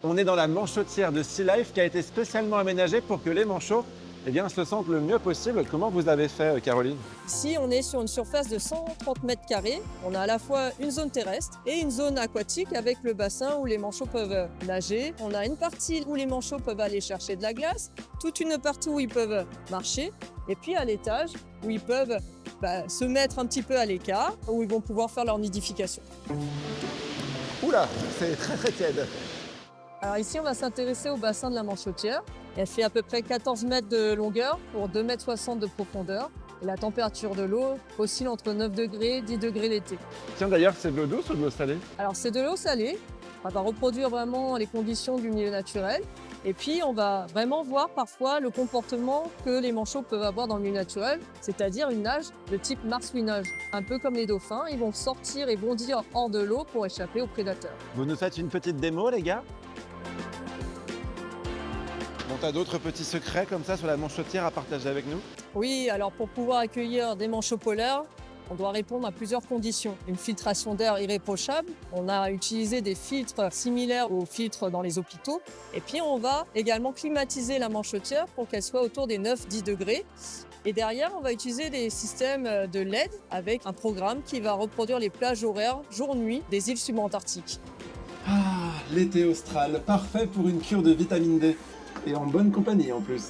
On est dans la manchotière de Sea Life qui a été spécialement aménagée pour que les manchots se sentent le mieux possible. Comment vous avez fait, Caroline? Ici, on est sur une surface de 130 mètres carrés. On a à la fois une zone terrestre et une zone aquatique avec le bassin où les manchots peuvent nager. On a une partie où les manchots peuvent aller chercher de la glace, toute une partie où ils peuvent marcher, et puis à l'étage où ils peuvent se mettre un petit peu à l'écart, où ils vont pouvoir faire leur nidification. Oula, c'est très très tiède. Alors ici, on va s'intéresser au bassin de la Manchotière. Elle fait à peu près 14 mètres de longueur pour 2,60 m de profondeur. Et la température de l'eau oscille entre 9 degrés et 10 degrés l'été. Tiens, d'ailleurs, c'est de l'eau douce ou de l'eau salée? Alors c'est de l'eau salée. On va reproduire vraiment les conditions du milieu naturel. Et puis on va vraiment voir parfois le comportement que les manchots peuvent avoir dans le milieu naturel, c'est-à-dire une nage de type marsouinage. Un peu comme les dauphins, ils vont sortir et bondir hors de l'eau pour échapper aux prédateurs. Vous nous faites une petite démo, les gars? Bon, t'as d'autres petits secrets comme ça sur la manchotière à partager avec nous? Oui, alors pour pouvoir accueillir des manchots polaires, on doit répondre à plusieurs conditions. Une filtration d'air irréprochable, on a utilisé des filtres similaires aux filtres dans les hôpitaux, et puis on va également climatiser la manchotière pour qu'elle soit autour des 9-10 degrés. Et derrière, on va utiliser des systèmes de LED avec un programme qui va reproduire les plages horaires jour-nuit des îles subantarctiques. Ah, l'été austral, parfait pour une cure de vitamine D. Et en bonne compagnie en plus.